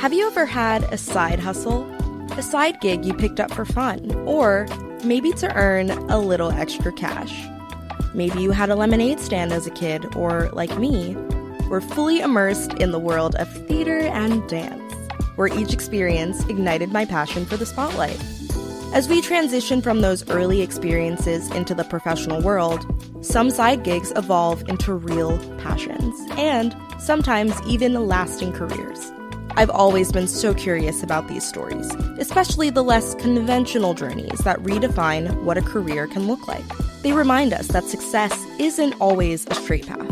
Have you ever had a side hustle? A side gig you picked up for fun, or maybe to earn a little extra cash? Maybe you had a lemonade stand as a kid, or like me, were fully immersed in the world of theater and dance, where each experience ignited my passion for the spotlight. As we transition from those early experiences into the professional world, some side gigs evolve into real passions, and sometimes even lasting careers. I've always been so curious about these stories, especially the less conventional journeys that redefine what a career can look like. They remind us that success isn't always a straight path,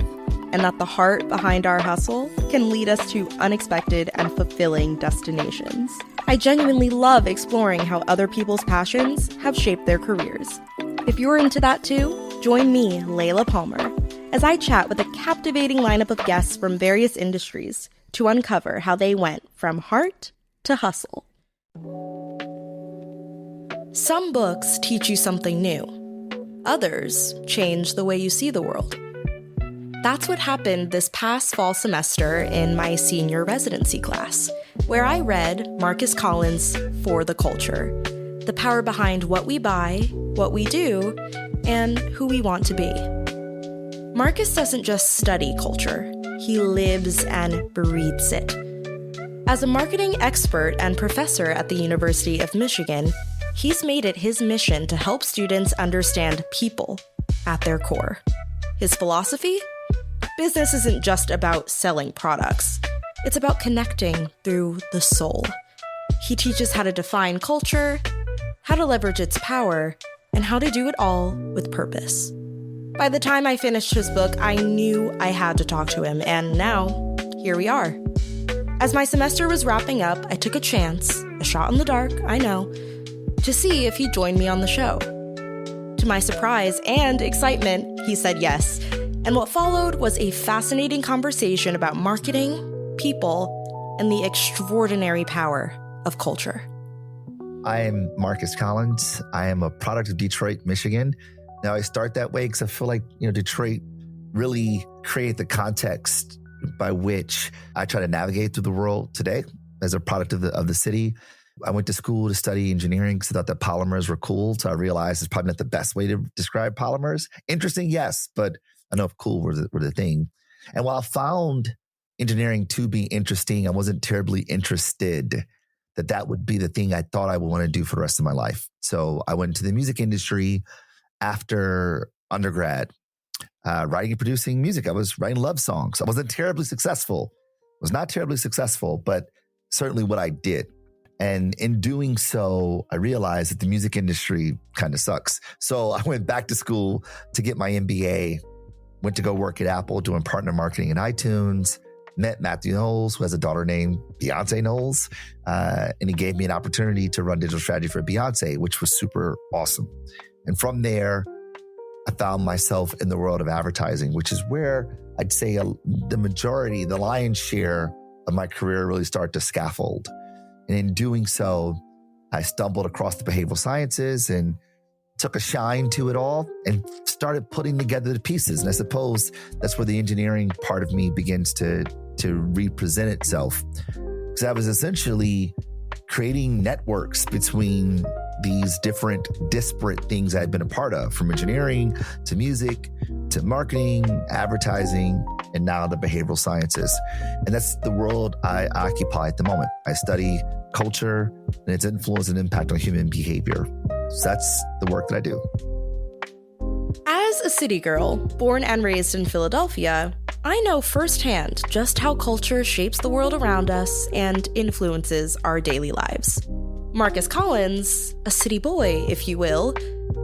and that the heart behind our hustle can lead us to unexpected and fulfilling destinations. I genuinely love exploring how other people's passions have shaped their careers. If you're into that too, join me, Layla Palmer, as I chat with a captivating lineup of guests from various industries to uncover how they went from heart to hustle. Some books teach you something new. Others change the way you see the world. That's what happened this past fall semester in my senior residency class, where I read Marcus Collins' For the Culture, the power behind what we buy, what we do, and who we want to be. Marcus doesn't just study culture, he lives and breathes it. As a marketing expert and professor at the University of Michigan, he's made it his mission to help students understand people at their core. His philosophy? Business isn't just about selling products. It's about connecting through the soul. He teaches how to define culture, how to leverage its power, and how to do it all with purpose. By the time I finished his book, I knew I had to talk to him, and now, here we are. As my semester was wrapping up, I took a chance, a shot in the dark, I know, to see if he'd join me on the show. To my surprise and excitement, he said yes, and what followed was a fascinating conversation about marketing, people, and the extraordinary power of culture. I am Marcus Collins. I am a product of Detroit, Michigan. Now, I start that way because I feel like, Detroit really created the context by which I try to navigate through the world today as a product of the city. I went to school to study engineering because I thought that polymers were cool. So I realized it's probably not the best way to describe polymers. Interesting, yes, but I know if cool were the thing. And while I found engineering to be interesting, I wasn't terribly interested that would be the thing I thought I would want to do for the rest of my life. So I went into the music industry after undergrad, writing and producing music. I was writing love songs. I wasn't terribly successful. Was not terribly successful, but certainly what I did. And in doing so, I realized that the music industry kind of sucks. So I went back to school to get my MBA, went to go work at Apple doing partner marketing in iTunes, met Matthew Knowles, who has a daughter named Beyonce Knowles. And he gave me an opportunity to run digital strategy for Beyonce, which was super awesome. And from there, I found myself in the world of advertising, which is where I'd say the lion's share of my career really started to scaffold. And in doing so, I stumbled across the behavioral sciences and took a shine to it all and started putting together the pieces. And I suppose that's where the engineering part of me begins to represent itself. Because I was essentially creating networks between these different disparate things I'd been a part of, from engineering to music to marketing, advertising, and now the behavioral sciences. And that's the world I occupy at the moment. I study culture and its influence and impact on human behavior. So that's the work that I do. As a city girl, born and raised in Philadelphia, I know firsthand just how culture shapes the world around us and influences our daily lives. Marcus Collins, a city boy, if you will,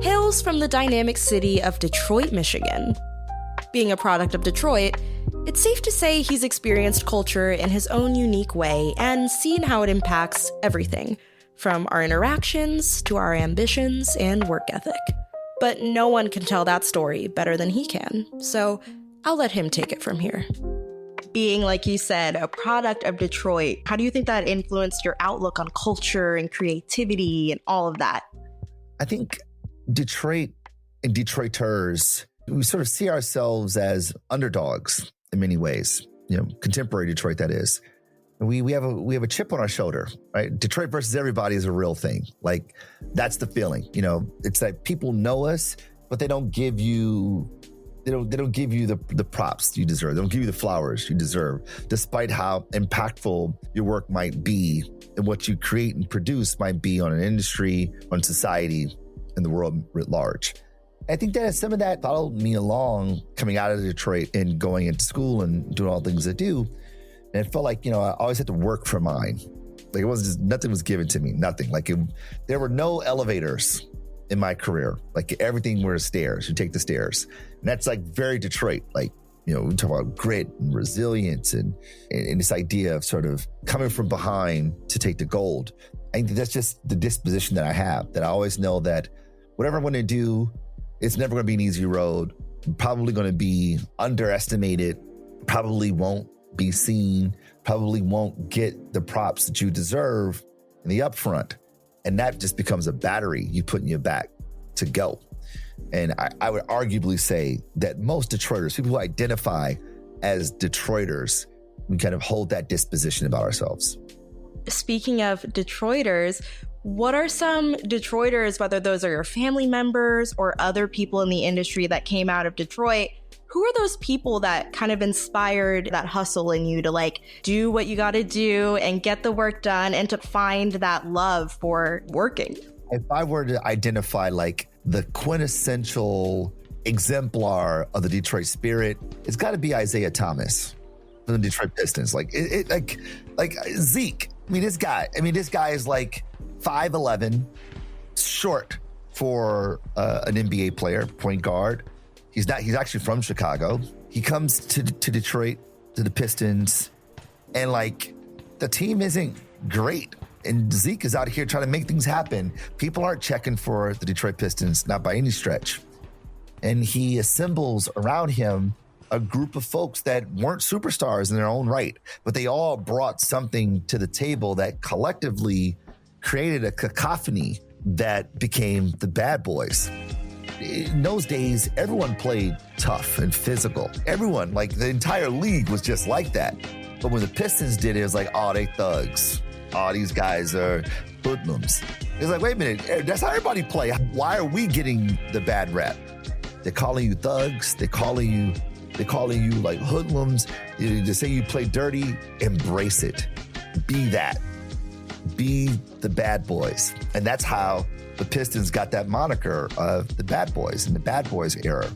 hails from the dynamic city of Detroit, Michigan. Being a product of Detroit, it's safe to say he's experienced culture in his own unique way and seen how it impacts everything, from our interactions to our ambitions and work ethic. But no one can tell that story better than he can, so I'll let him take it from here. Being, like you said, a product of Detroit, how do you think that influenced your outlook on culture and creativity and all of that? I think Detroit and Detroiters, we sort of see ourselves as underdogs in many ways, contemporary Detroit, that is. We have a chip on our shoulder, right? Detroit versus everybody is a real thing. Like, that's the feeling. It's like people know us, but they don't give you the props you deserve. They don't give you the flowers you deserve, despite how impactful your work might be and what you create and produce might be on an industry, on society, and the world writ large. I think that some of that followed me along coming out of Detroit and going into school and doing all the things I do. And it felt like, I always had to work for mine. Like, it wasn't just, nothing was given to me, nothing. Like, there were no elevators in my career. Like, everything were stairs. You take the stairs. And that's like very Detroit. Like, we talk about grit and resilience and this idea of sort of coming from behind to take the gold. I think that's just the disposition that I have, that I always know that whatever I'm going to do, it's never going to be an easy road. Probably going to be underestimated. Probably won't be seen, probably won't get the props that you deserve in the upfront. And that just becomes a battery you put in your back to go. And I would arguably say that most Detroiters, people who identify as Detroiters, we kind of hold that disposition about ourselves. Speaking of Detroiters, what are some Detroiters, whether those are your family members or other people in the industry that came out of Detroit, who are those people that kind of inspired that hustle in you to like do what you got to do and get the work done and to find that love for working? If I were to identify like the quintessential exemplar of the Detroit spirit, it's got to be Isaiah Thomas from the Detroit Pistons. Like Zeke. This guy is like 5'11", short for an NBA player, point guard. He's actually from Chicago. He comes to Detroit, to the Pistons, and like the team isn't great. And Zeke is out here trying to make things happen. People aren't checking for the Detroit Pistons, not by any stretch. And he assembles around him a group of folks that weren't superstars in their own right, but they all brought something to the table that collectively created a cacophony that became the Bad Boys. In those days, everyone played tough and physical. Everyone, like the entire league was just like that. But when the Pistons did it, it was like, oh, they thugs. Oh, these guys are hoodlums. It's like, wait a minute, that's how everybody play. Why are we getting the bad rap? They're calling you thugs. They're calling you like hoodlums. They say you play dirty. Embrace it. Be that. Be the Bad Boys. And that's how the Pistons got that moniker of the Bad Boys in the Bad Boys era.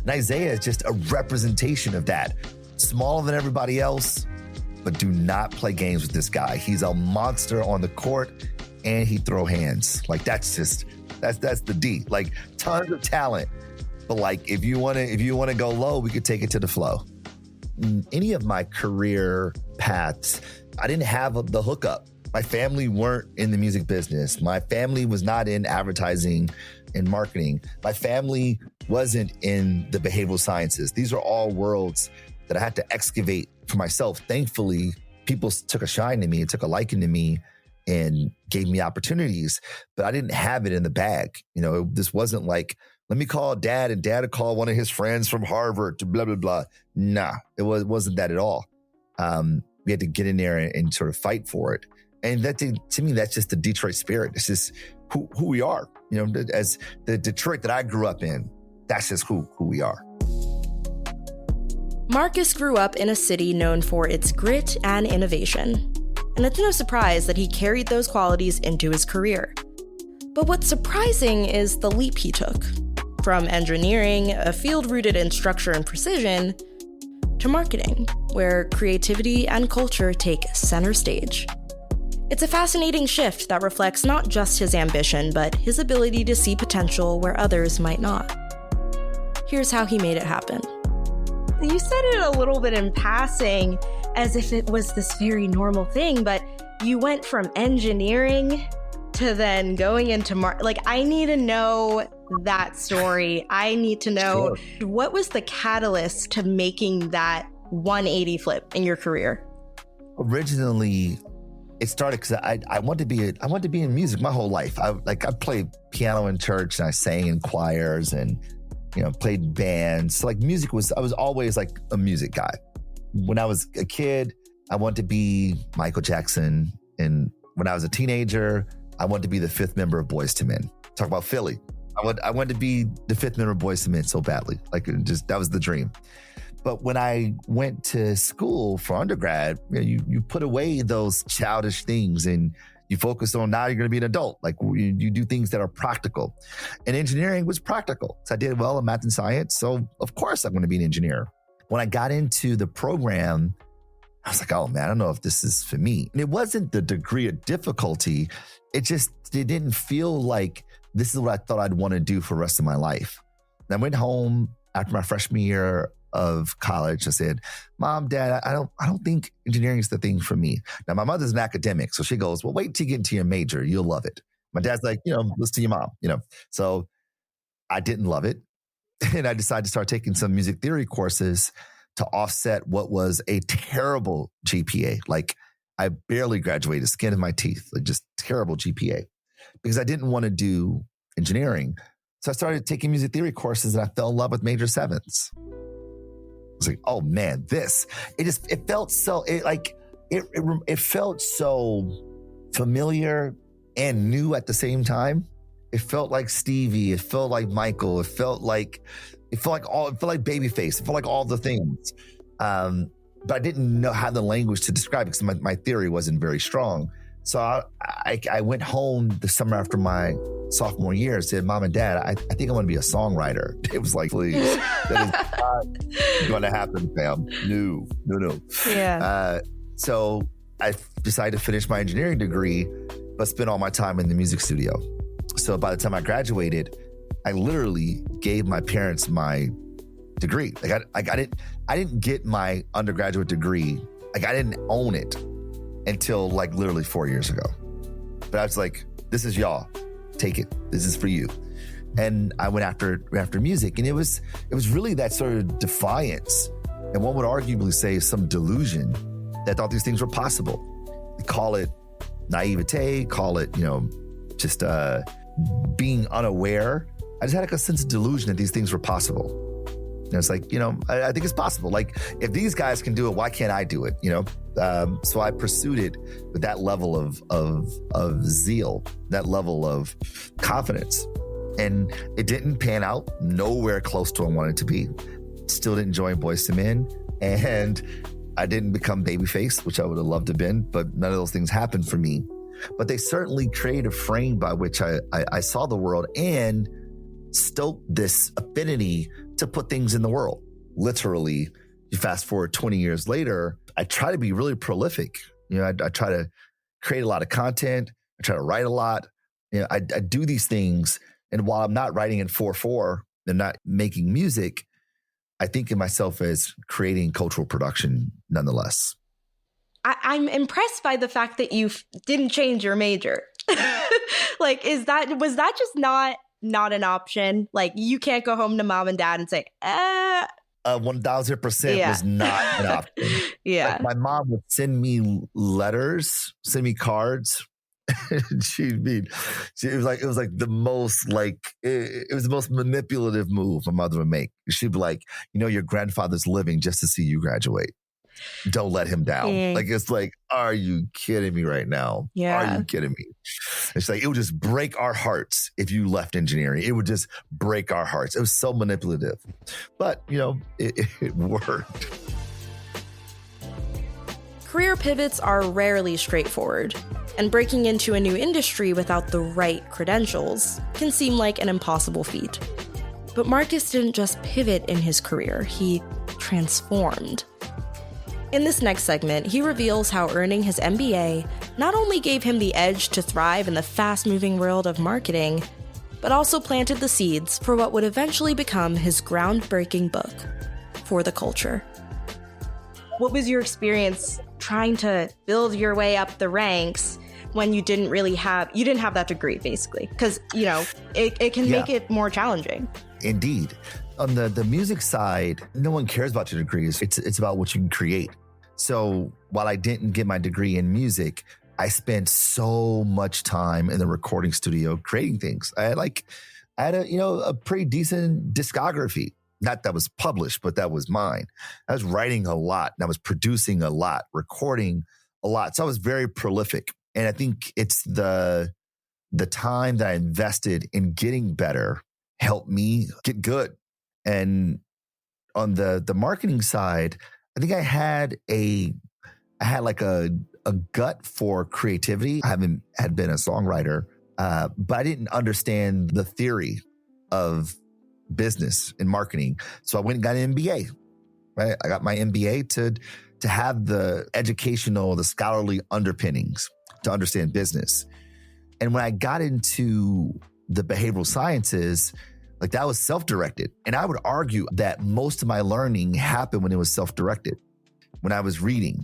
And Isaiah is just a representation of that. Smaller than everybody else, but do not play games with this guy. He's a monster on the court and he throw hands. Like that's the D. Like tons of talent. But like if you want to go low, we could take it to the flow. In any of my career paths, I didn't have the hookup. My family weren't in the music business. My family was not in advertising and marketing. My family wasn't in the behavioral sciences. These are all worlds that I had to excavate for myself. Thankfully, people took a shine to me, took a liking to me, and gave me opportunities, but I didn't have it in the bag. This wasn't like, let me call dad and dad would call one of his friends from Harvard to blah, blah, blah. Nah, it wasn't that at all. We had to get in there and sort of fight for it. And that, to me, that's just the Detroit spirit. It's just who we are. As the Detroit that I grew up in, that's just who we are. Marcus grew up in a city known for its grit and innovation. And it's no surprise that he carried those qualities into his career. But what's surprising is the leap he took. From engineering, a field rooted in structure and precision, to marketing, where creativity and culture take center stage. It's a fascinating shift that reflects not just his ambition, but his ability to see potential where others might not. Here's how he made it happen. You said it a little bit in passing, as if it was this very normal thing, but you went from engineering to then going into I need to know that story. I need to know What was the catalyst to making that 180 flip in your career? Originally, it started because I wanted to be in music my whole life. I played piano in church and I sang in choirs and played bands. So I was always like a music guy. When I was a kid, I wanted to be Michael Jackson. And when I was a teenager, I wanted to be the fifth member of Boyz II Men. Talk about Philly. I wanted to be the fifth member of Boyz II Men so badly. Like, that was the dream. But when I went to school for undergrad, you put away those childish things and you focus on now you're going to be an adult. Like you do things that are practical. And engineering was practical. So I did well in math and science. So of course I'm going to be an engineer. When I got into the program, I was like, oh man, I don't know if this is for me. And it wasn't the degree of difficulty. It didn't feel like this is what I thought I'd want to do for the rest of my life. And I went home after my freshman year of college. I said, Mom, Dad, I don't think engineering is the thing for me. Now, my mother's an academic, so she goes, well, wait till you get into your major. You'll love it. My dad's like, listen to your mom, So I didn't love it. And I decided to start taking some music theory courses to offset what was a terrible GPA. Like I barely graduated, skin of my teeth, like just terrible GPA because I didn't want to do engineering. So I started taking music theory courses and I fell in love with major sevenths. I was like, oh man, it felt so, it felt so familiar and new at the same time. It felt like Stevie. It felt like Michael. It felt like Babyface. It felt like all the things. But I didn't have the language to describe it because my theory wasn't very strong. So I went home the summer after my sophomore year and said, Mom and Dad, I think I want to be a songwriter. It was like, please, that is not going to happen, fam. No. Yeah. So I decided to finish my engineering degree, but spend all my time in the music studio. So by the time I graduated, I literally gave my parents my degree. I didn't get my undergraduate degree. Like I didn't own it until like literally 4 years ago. But I was like, this is y'all. Take it. This is for you. And I went after music. And it was really that sort of defiance. And one would arguably say some delusion that thought these things were possible. Call it naivete, call it, just being unaware. I just had like a sense of delusion that these things were possible. And it's like, I think it's possible. Like if these guys can do it, why can't I do it? So I pursued it with that level of zeal, that level of confidence. And it didn't pan out nowhere close to what I wanted to be. Still didn't join Boyz II Men. And I didn't become Babyface, which I would have loved to have been, but none of those things happened for me. But they certainly created a frame by which I saw the world and stoked this affinity to put things in the world. Literally, you fast forward 20 years later, I try to be really prolific. I try to create a lot of content. I try to write a lot. I do these things. And while I'm not writing in 4/4 and not making music, I think of myself as creating cultural production nonetheless. I'm impressed by the fact that you didn't change your major. Like, was that just not an option? Like, you can't go home to mom and dad and say, 1000% was not an option. Yeah. Like, my mom would send me letters, send me cards. it was like the most it was the most manipulative move my mother would make. She'd be like, your grandfather's living just to see you graduate. Don't let him down. Like, it's like, are you kidding me right now? Yeah. Are you kidding me? It's like, it would just break our hearts if you left engineering. It would just break our hearts. It was so manipulative. But, it worked. Career pivots are rarely straightforward, and breaking into a new industry without the right credentials can seem like an impossible feat. But Marcus didn't just pivot in his career, he transformed. In this next segment, he reveals how earning his MBA not only gave him the edge to thrive in the fast-moving world of marketing, but also planted the seeds for what would eventually become his groundbreaking book, For the Culture. What was your experience trying to build your way up the ranks when you didn't have that degree, basically? Because, it can make it more challenging. Indeed. On the music side, no one cares about your degrees. It's about what you can create. So while I didn't get my degree in music, I spent so much time in the recording studio creating things. I had a pretty decent discography. Not that was published, but that was mine. I was writing a lot and I was producing a lot, recording a lot. So I was very prolific. And I think it's the time that I invested in getting better helped me get good. And on the marketing side, I think I had like a gut for creativity. I had been a songwriter, but I didn't understand the theory of business and marketing. So I went and got an MBA, right? I got my MBA to have the educational, the scholarly underpinnings to understand business. And when I got into the behavioral sciences, like that was self-directed. And I would argue that most of my learning happened when it was self-directed. When I was reading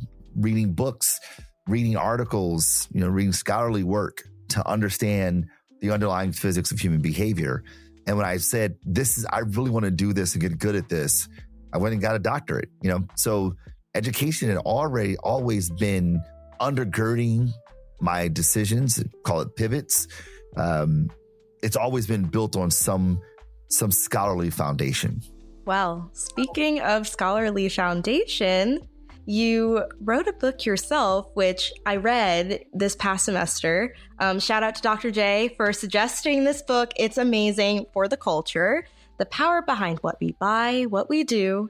books, reading articles, reading scholarly work to understand the underlying physics of human behavior. And when I said, I really want to do this and get good at this, I went and got a doctorate, So education had always been undergirding my decisions, call it pivots. It's always been built on some scholarly foundation. Well, speaking of scholarly foundation, you wrote a book yourself, which I read this past semester. Shout out to Dr. J for suggesting this book. It's amazing. For the Culture, the power behind what we buy, what we do,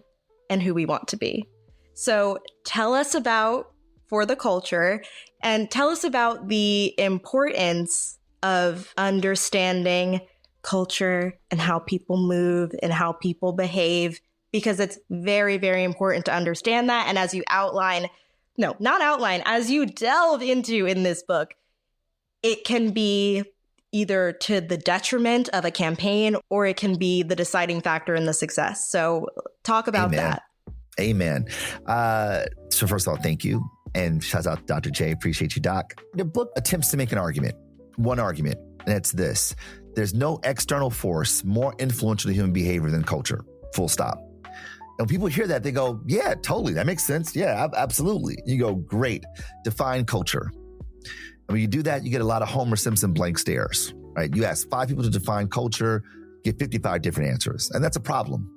and who we want to be. So tell us about For the Culture and tell us about the importance of understanding culture and how people move and how people behave, because it's very, very important to understand that. And as you as you delve into in this book, it can be either to the detriment of a campaign or it can be the deciding factor in the success. So talk about that. Amen. So first of all, thank you. And shout out to Dr. J. Appreciate you, Doc. The book attempts to make one argument, and it's this. There's no external force more influential to human behavior than culture, full stop. And when people hear that, they go, yeah, totally. That makes sense. Yeah, absolutely. You go, great. Define culture. And when you do that, you get a lot of Homer Simpson blank stares, right? You ask 5 people to define culture, get 55 different answers. And that's a problem.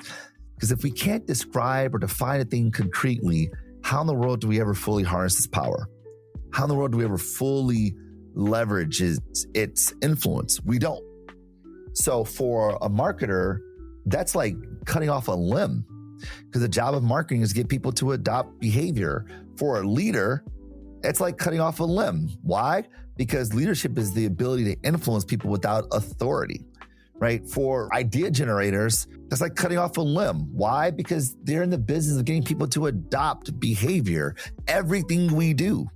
Because if we can't describe or define a thing concretely, how in the world do we ever fully harness its power? How in the world do we ever fully leverage its influence? We don't. So for a marketer, that's like cutting off a limb, because the job of marketing is to get people to adopt behavior. For a leader, it's like cutting off a limb. Why? Because leadership is the ability to influence people without authority, right? For idea generators, that's like cutting off a limb. Why? Because they're in the business of getting people to adopt behavior. Everything we do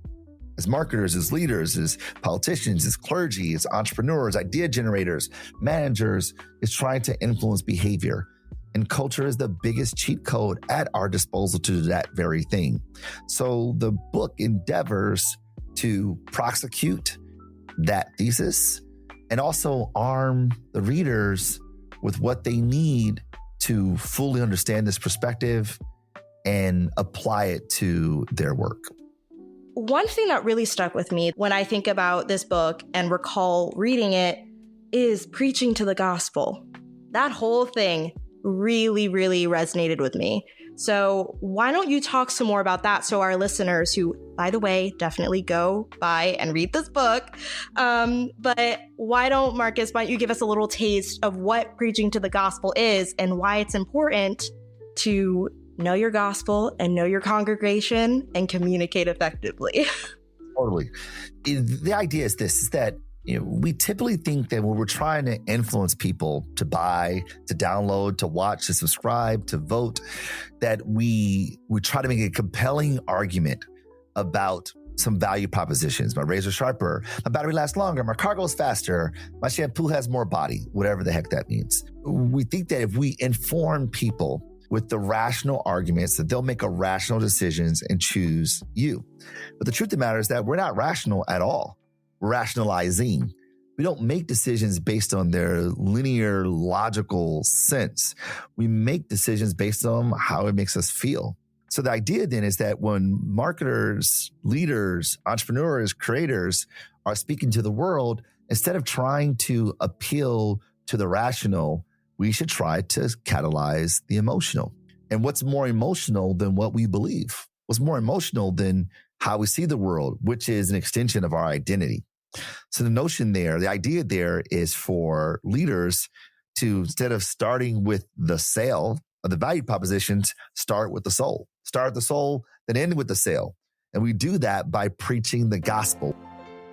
as marketers, as leaders, as politicians, as clergy, as entrepreneurs, idea generators, managers, is trying to influence behavior. And culture is the biggest cheat code at our disposal to do that very thing. So the book endeavors to prosecute that thesis and also arm the readers with what they need to fully understand this perspective and apply it to their work. One thing that really stuck with me when I think about this book and recall reading it is preaching to the gospel. That whole thing really, really resonated with me. So why don't you talk some more about that so our listeners who, by the way, definitely go buy and read this book. But why don't, Marcus, why don't you give us a little taste of what preaching to the gospel is and why it's important to know your gospel and know your congregation and communicate effectively. Totally. The idea is this, is that we typically think that when we're trying to influence people to buy, to download, to watch, to subscribe, to vote, that we try to make a compelling argument about some value propositions. My razor sharper, my battery lasts longer, my car goes faster, my shampoo has more body, whatever the heck that means. We think that if we inform people with the rational arguments, that they'll make a rational decisions and choose you. But the truth of the matter is that we're not rational at all. We're rationalizing. We don't make decisions based on their linear, logical sense. We make decisions based on how it makes us feel. So the idea then is that when marketers, leaders, entrepreneurs, creators are speaking to the world, instead of trying to appeal to the rational, we should try to catalyze the emotional. And what's more emotional than what we believe? What's more emotional than how we see the world, which is an extension of our identity? So the notion there, the idea there is for leaders to, instead of starting with the sale of the value propositions, start with the soul. Start with the soul, then end with the sale. And we do that by preaching the gospel.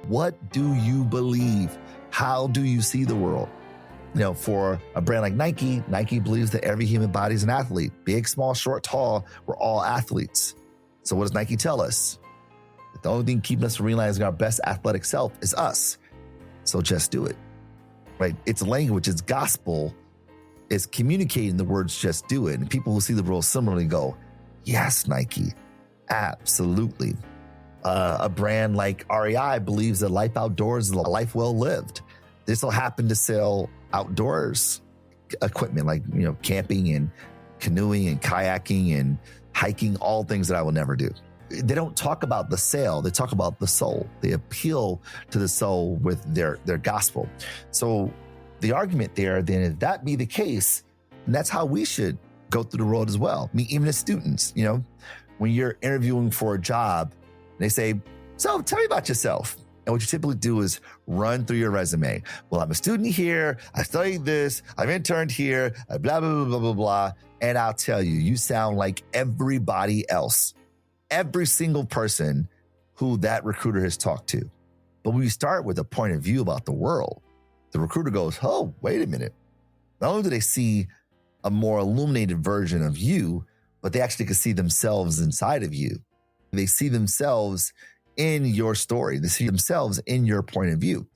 What do you believe? How do you see the world? For a brand like Nike, Nike believes that every human body is an athlete. Big, small, short, tall, we're all athletes. So what does Nike tell us? The only thing keeping us from realizing our best athletic self is us. So just do it, right? It's language, it's gospel, it's communicating the words, just do it. And people who see the world similarly go, yes, Nike, absolutely. A brand like REI believes that life outdoors is a life well lived. This will happen to sell outdoors equipment like, camping and canoeing and kayaking and hiking, all things that I will never do. They don't talk about the sale. They talk about the soul. They appeal to the soul with their gospel. So the argument there, then, if that be the case, then that's how we should go through the world as well. I mean, even as students, when you're interviewing for a job, they say, so tell me about yourself. And what you typically do is run through your resume. Well, I'm a student here. I studied this. I've interned here, blah, blah, blah, blah, blah, blah. And I'll tell you, you sound like everybody else, every single person who that recruiter has talked to. But when you start with a point of view about the world, the recruiter goes, oh, wait a minute. Not only do they see a more illuminated version of you, but they actually can see themselves inside of you. They see themselves in your story. They see themselves in your point of view.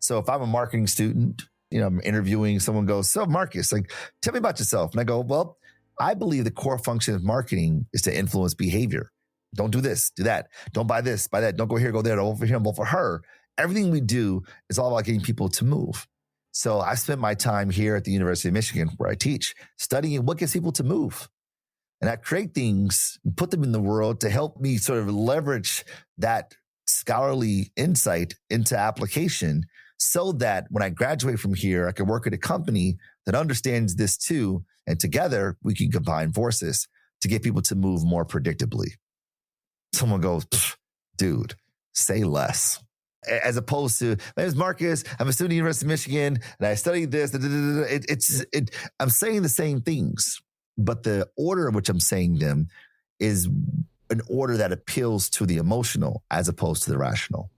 So if I'm a marketing student, I'm interviewing, someone goes, so Marcus, tell me about yourself. And I go, well, I believe the core function of marketing is to influence behavior. Don't do this, do that. Don't buy this, buy that. Don't go here, go there. Don't vote for him, vote for her. Everything we do is all about getting people to move. So I spent my time here at the University of Michigan, where I teach, studying what gets people to move. And I create things and put them in the world to help me sort of leverage that scholarly insight into application, so that when I graduate from here, I can work at a company that understands this too. And together we can combine forces to get people to move more predictably. Someone goes, dude, say less. As opposed to, my name is Marcus, I'm a student at the University of Michigan, and I studied this. I'm saying the same things, but the order in which I'm saying them is an order that appeals to the emotional as opposed to the rational.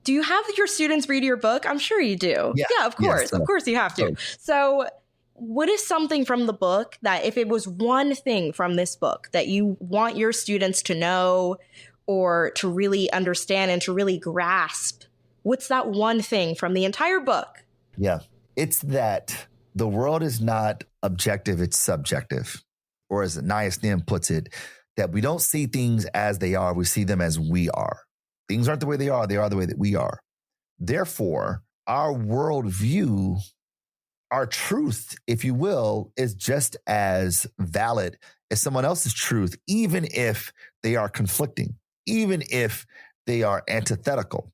Do you have your students read your book? I'm sure you do. Yeah, of course. Yes, of course you have to. So what is something from the book that, if it was one thing from this book that you want your students to know or to really understand and to really grasp, what's that one thing from the entire book? Yeah, it's that the world is not objective, it's subjective. Or as Nias Nim puts it, that we don't see things as they are, we see them as we are. Things aren't the way they are the way that we are. Therefore, our worldview, our truth, if you will, is just as valid as someone else's truth, even if they are conflicting, even if they are antithetical.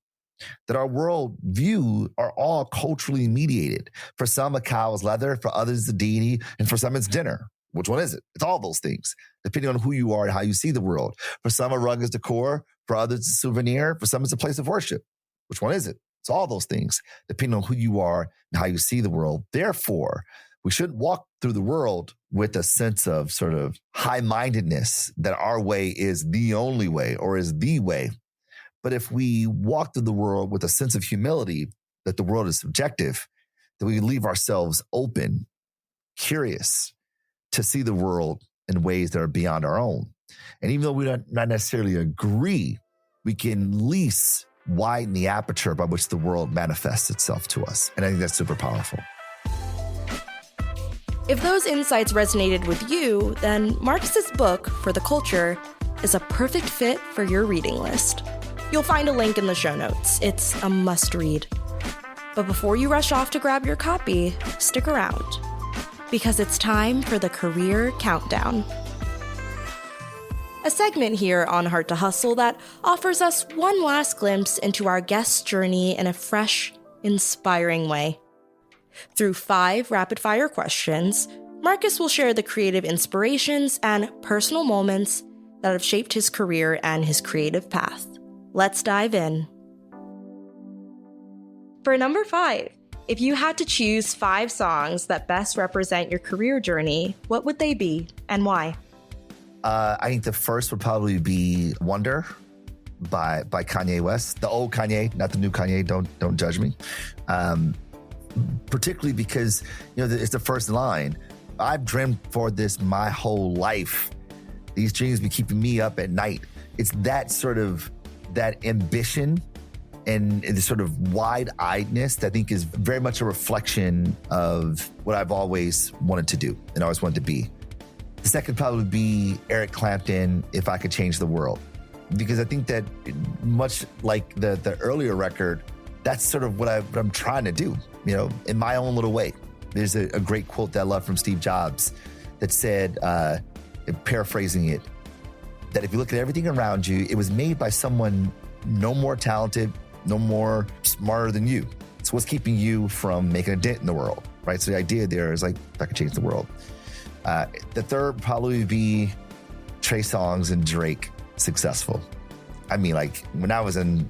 That our worldview are all culturally mediated. For some, a cow is leather, for others, a deity, and for some, it's dinner. Which one is it? It's all those things, depending on who you are and how you see the world. For some, a rug is decor. For others, it's a souvenir. For some, it's a place of worship. Which one is it? It's all those things, depending on who you are and how you see the world. Therefore, we shouldn't walk through the world with a sense of sort of high-mindedness that our way is the only way or is the way. But if we walk through the world with a sense of humility that the world is subjective, that we leave ourselves open, curious to see the world in ways that are beyond our own. And even though we don't not necessarily agree, we can at least widen the aperture by which the world manifests itself to us. And I think that's super powerful. If those insights resonated with you, then Marcus's book, For the Culture, is a perfect fit for your reading list. You'll find a link in the show notes. It's a must-read. But before you rush off to grab your copy, stick around, because it's time for the Career Countdown. A segment here on Heart to Hustle that offers us one last glimpse into our guest's journey in a fresh, inspiring way. Through 5 rapid-fire questions, Marcus will share the creative inspirations and personal moments that have shaped his career and his creative path. Let's dive in. For number 5, if you had to choose 5 songs that best represent your career journey, what would they be and why? I think the first would probably be Wonder by Kanye West. The old Kanye, not the new Kanye. Don't judge me. Particularly because, it's the first line. I've dreamed for this my whole life. These dreams be keeping me up at night. It's that sort of, that ambition and the sort of wide-eyedness that I think is very much a reflection of what I've always wanted to do and always wanted to be. The second probably be Eric Clapton, If I Could Change the World. Because I think that much like the earlier record, that's sort of what I'm trying to do, in my own little way. There's a great quote that I love from Steve Jobs that said, paraphrasing it, that if you look at everything around you, it was made by someone no more talented, no more smarter than you. It's what's keeping you from making a dent in the world, right? So the idea there is like, if I could change the world. The third would probably be Trey Songz and Drake, Successful. I mean, like when I was in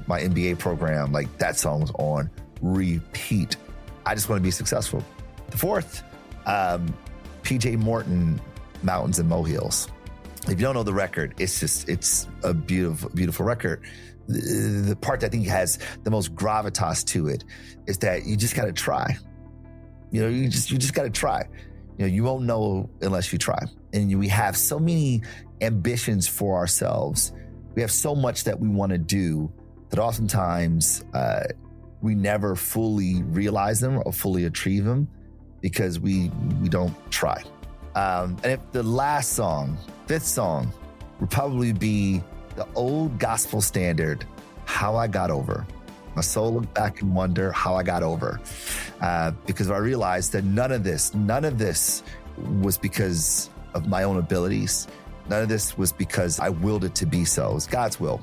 my MBA program, like that song was on repeat. I just want to be successful. The fourth, PJ Morton, Mountains and Molehills. If you don't know the record, it's a beautiful, beautiful record. The part that I think has the most gravitas to it is that you just got to try. You just got to try. You won't know unless you try. And we have so many ambitions for ourselves. We have so much that we want to do that oftentimes we never fully realize them or fully achieve them because we don't try. And if the last song, fifth song, would probably be the old gospel standard, How I Got Over. My soul looked back and wonder how I got over. Because I realized that none of this was because of my own abilities. None of this was because I willed it to be so. It was God's will,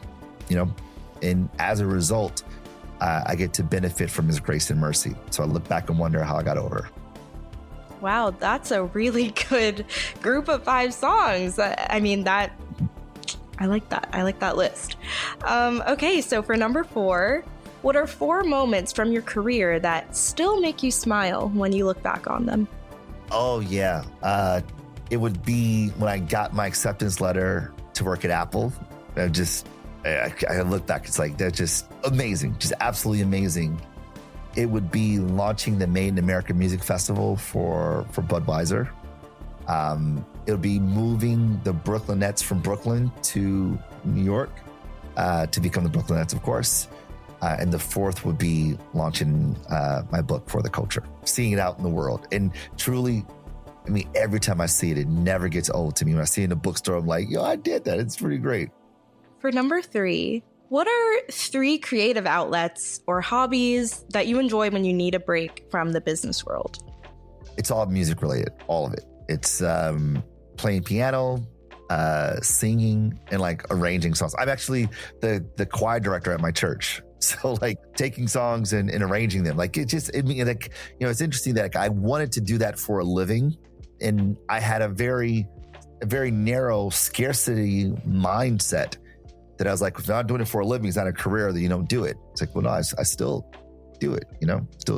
And as a result, I get to benefit from his grace and mercy. So I look back and wonder how I got over. Wow, that's a really good group of 5 songs. I like that. I like that list. Okay, so for number 4, what are 4 moments from your career that still make you smile when you look back on them? Oh, yeah. It would be when I got my acceptance letter to work at Apple. I look back, it's like, that's just amazing, just absolutely amazing. It would be launching the Made in America Music Festival for Budweiser. It would be moving the Brooklyn Nets from Brooklyn to New York to become the Brooklyn Nets, of course. And the fourth would be launching my book, For the Culture, seeing it out in the world. And truly, every time I see it, it never gets old to me. When I see it in a bookstore, I'm like, I did that. It's pretty great. For number 3, what are 3 creative outlets or hobbies that you enjoy when you need a break from the business world? It's all music related, all of it. It's playing piano, singing, and like arranging songs. I'm actually the choir director at my church. So like taking songs and arranging them, like it's interesting that I wanted to do that for a living. And I had a very narrow scarcity mindset that I was like, if I'm not doing it for a living, it's not a career, that you don't do it. It's like, well, no, I still do it,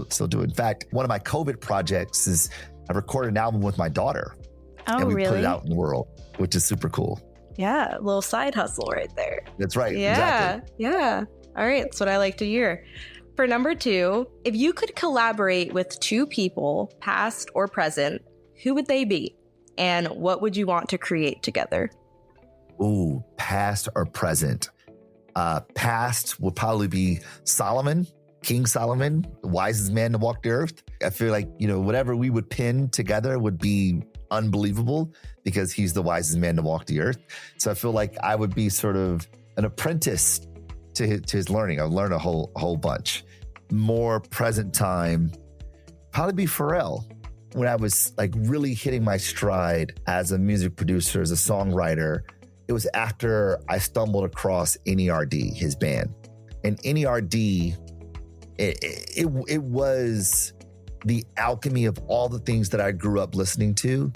still do it. In fact, one of my COVID projects is I recorded an album with my daughter. Oh, and we really? put it out in the world, which is super cool. Yeah, a little side hustle right there. That's right. Yeah, exactly. Yeah. All right, that's what I like to hear. For number 2, if you could collaborate with 2 people, past or present, who would they be? And what would you want to create together? Ooh, past or present? Past would probably be Solomon, King Solomon, the wisest man to walk the earth. I feel like, whatever we would pin together would be unbelievable because he's the wisest man to walk the earth. So I feel like I would be sort of an apprentice to his learning. I've learned a whole bunch. More present time, probably be Pharrell. When I was like really hitting my stride as a music producer, as a songwriter, it was after I stumbled across NERD, his band. And NERD, it was the alchemy of all the things that I grew up listening to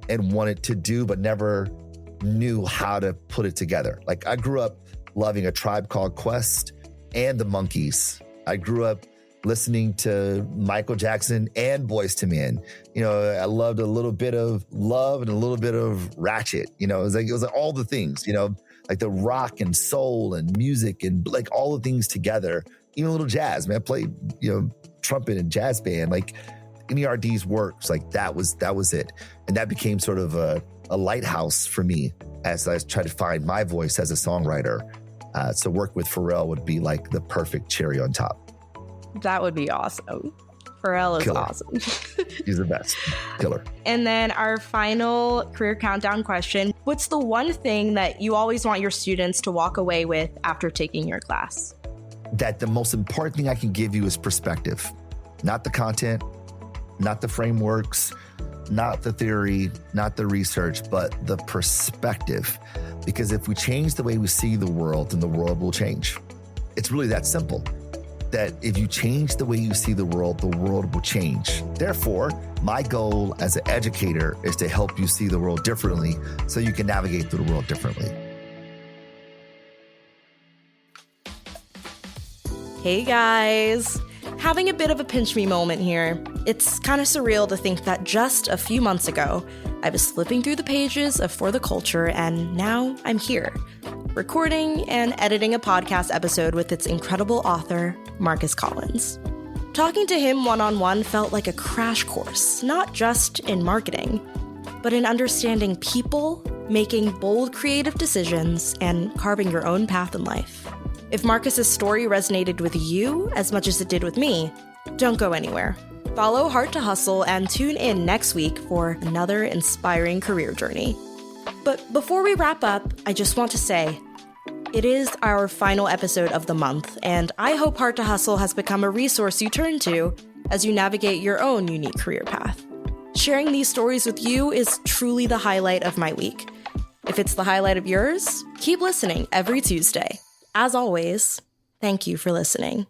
and wanted to do, but never knew how to put it together. Like I grew up loving A Tribe Called Quest and the Monkees. I grew up listening to Michael Jackson and Boyz II Men. You know, I loved a little bit of Love and a little bit of Ratchet. You know, it was like all the things, you know, like the rock and soul and music and like all the things together. Even a little jazz, man. I played, you know, trumpet and jazz band. Like NERD's works, like that was it. And that became sort of a lighthouse for me as I tried to find my voice as a songwriter. So work with Pharrell would be like the perfect cherry on top. That would be awesome. Pharrell is Killer. awesome. He's the best. Killer. And then our final career countdown question. What's the one thing that you always want your students to walk away with after taking your class? That the most important thing I can give you is perspective. Not the content, not the frameworks, not the theory, not the research, but the perspective. Because if we change the way we see the world, then the world will change. It's really that simple. That if you change the way you see the world will change. Therefore, my goal as an educator is to help you see the world differently so you can navigate through the world differently. Hey guys, having a bit of a pinch me moment here. It's kind of surreal to think that just a few months ago, I was flipping through the pages of For the Culture and now I'm here, recording and editing a podcast episode with its incredible author, Marcus Collins. Talking to him one-on-one felt like a crash course, not just in marketing, but in understanding people, making bold creative decisions, and carving your own path in life. If Marcus's story resonated with you as much as it did with me, don't go anywhere. Follow Heart to Hustle and tune in next week for another inspiring career journey. But before we wrap up, I just want to say, it is our final episode of the month, and I hope Heart to Hustle has become a resource you turn to as you navigate your own unique career path. Sharing these stories with you is truly the highlight of my week. If it's the highlight of yours, keep listening every Tuesday. As always, thank you for listening.